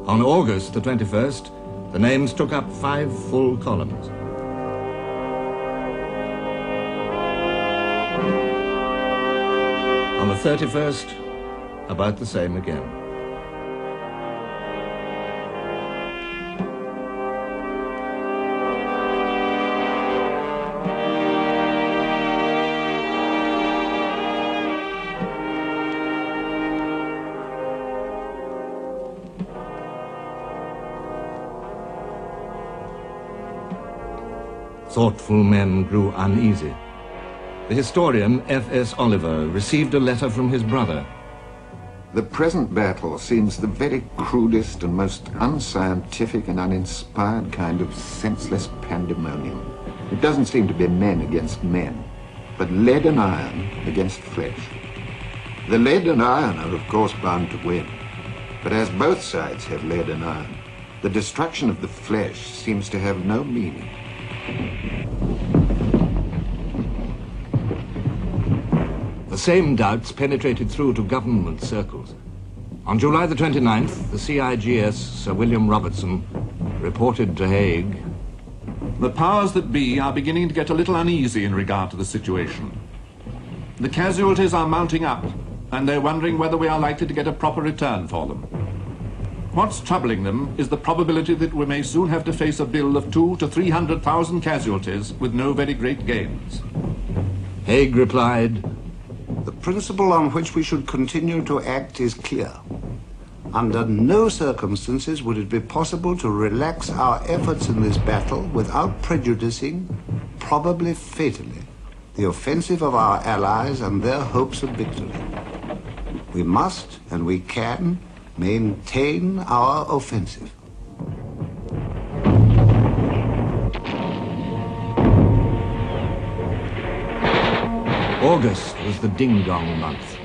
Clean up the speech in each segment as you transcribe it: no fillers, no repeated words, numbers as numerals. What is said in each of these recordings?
On August the 21st, the names took up 5 full columns. On the 31st, about the same again. Thoughtful men grew uneasy. The historian F.S. Oliver received a letter from his brother. The present battle seems the very crudest and most unscientific and uninspired kind of senseless pandemonium. It doesn't seem to be men against men, but lead and iron against flesh. The lead and iron are of course bound to win, but as both sides have lead and iron, the destruction of the flesh seems to have no meaning. The same doubts penetrated through to government circles. On July the 29th, the CIGS, Sir William Robertson, reported to Hague, "The powers that be are beginning to get a little uneasy in regard to the situation. The casualties are mounting up, and they're wondering whether we are likely to get a proper return for them. What's troubling them is the probability that we may soon have to face a bill of 200,000 to 300,000 casualties with no very great gains." Hague replied, "The principle on which we should continue to act is clear. Under no circumstances would it be possible to relax our efforts in this battle without prejudicing, probably fatally, the offensive of our allies and their hopes of victory. We must, and we can, maintain our offensive." August was the ding-dong month.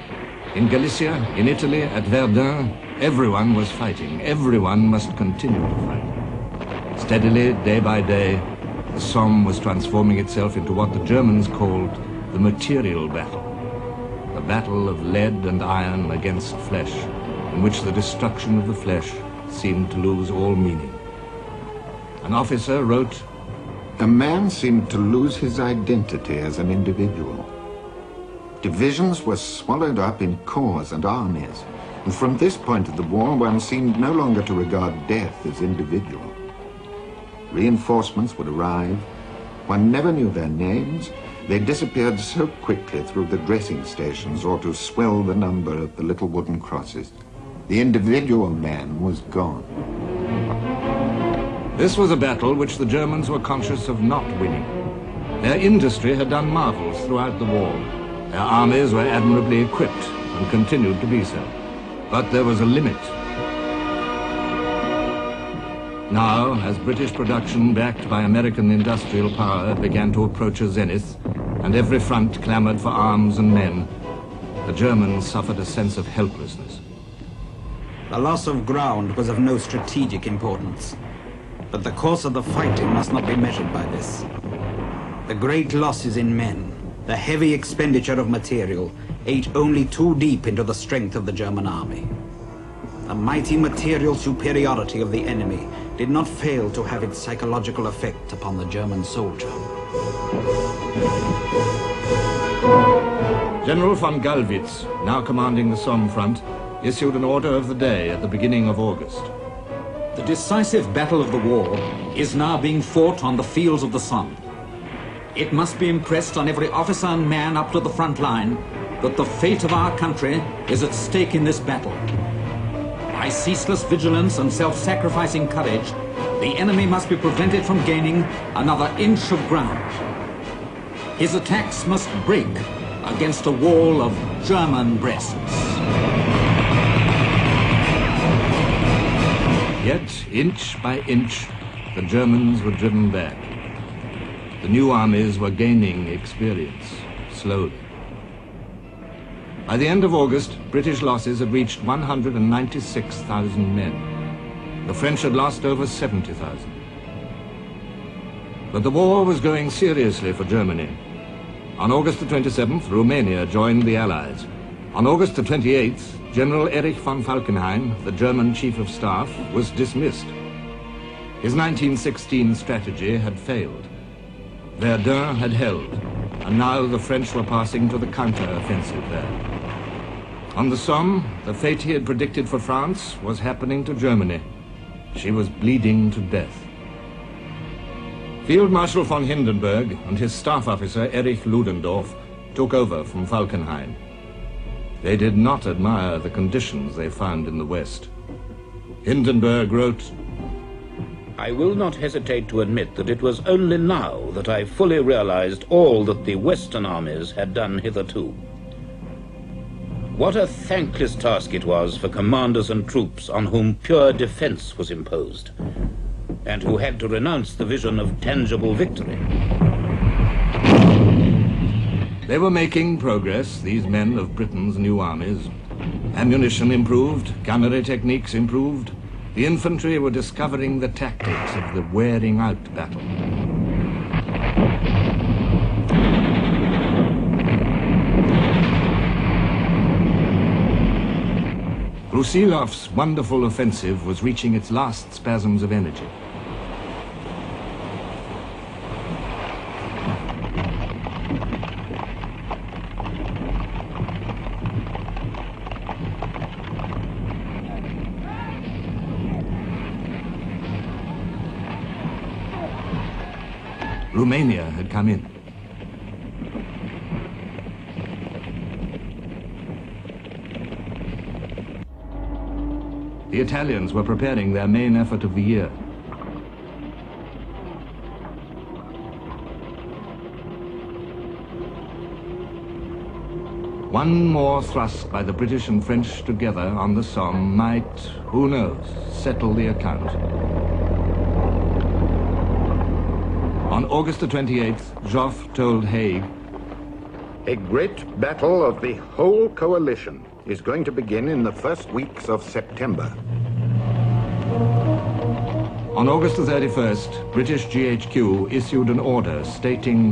In Galicia, in Italy, at Verdun, everyone was fighting. Everyone must continue to fight. Steadily, day by day, the Somme was transforming itself into what the Germans called the material battle. The battle of lead and iron against flesh, in which the destruction of the flesh seemed to lose all meaning. An officer wrote, "A man seemed to lose his identity as an individual. Divisions were swallowed up in corps and armies, and from this point of the war one seemed no longer to regard death as individual. Reinforcements would arrive, one never knew their names, they disappeared so quickly through the dressing stations or to swell the number of the little wooden crosses. The individual man was gone." This was a battle which the Germans were conscious of not winning. Their industry had done marvels throughout the war. Their armies were admirably equipped and continued to be so. But there was a limit. Now, as British production backed by American industrial power began to approach a zenith, and every front clamored for arms and men, the Germans suffered a sense of helplessness. The loss of ground was of no strategic importance, but the course of the fighting must not be measured by this. The great losses in men, the heavy expenditure of material, ate only too deep into the strength of the German army. The mighty material superiority of the enemy did not fail to have its psychological effect upon the German soldier. General von Gallwitz, now commanding the Somme front, issued an order of the day at the beginning of August. "The decisive battle of the war is now being fought on the fields of the Somme. It must be impressed on every officer and man up to the front line that the fate of our country is at stake in this battle. By ceaseless vigilance and self-sacrificing courage, the enemy must be prevented from gaining another inch of ground. His attacks must break against a wall of German breasts." Yet, inch by inch, the Germans were driven back. The new armies were gaining experience, slowly. By the end of August, British losses had reached 196,000 men. The French had lost over 70,000. But the war was going seriously for Germany. On August the 27th, Romania joined the Allies. On August the 28th, General Erich von Falkenhayn, the German Chief of Staff, was dismissed. His 1916 strategy had failed. Verdun had held, and now the French were passing to the counter-offensive there. On the Somme, the fate he had predicted for France was happening to Germany. She was bleeding to death. Field Marshal von Hindenburg and his staff officer Erich Ludendorff took over from Falkenhayn. They did not admire the conditions they found in the West. Hindenburg wrote, I will not hesitate to admit that it was only now that I fully realized all that the Western armies had done hitherto. What a thankless task it was for commanders and troops on whom pure defense was imposed, and who had to renounce the vision of tangible victory. They were making progress, these men of Britain's new armies. Ammunition improved, gunnery techniques improved. The infantry were discovering the tactics of the wearing-out battle. Brusilov's wonderful offensive was reaching its last spasms of energy. Romania had come in. The Italians were preparing their main effort of the year. One more thrust by the British and French together on the Somme might, who knows, settle the account. On August the 28th, Joffre told Haig, A great battle of the whole coalition is going to begin in the first weeks of September. On August the 31st, British GHQ issued an order stating,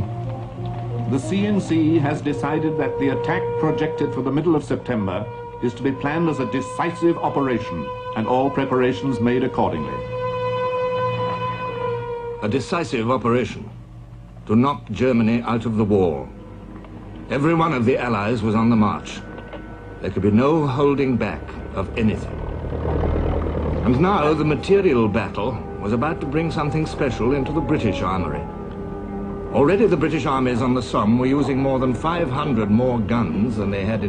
The CNC has decided that the attack projected for the middle of September is to be planned as a decisive operation, and all preparations made accordingly. A decisive operation to knock Germany out of the war. Every one of the Allies was on the march. There could be no holding back of anything. And now the material battle was about to bring something special into the British armory. Already the British armies on the Somme were using more than 500 more guns than they had in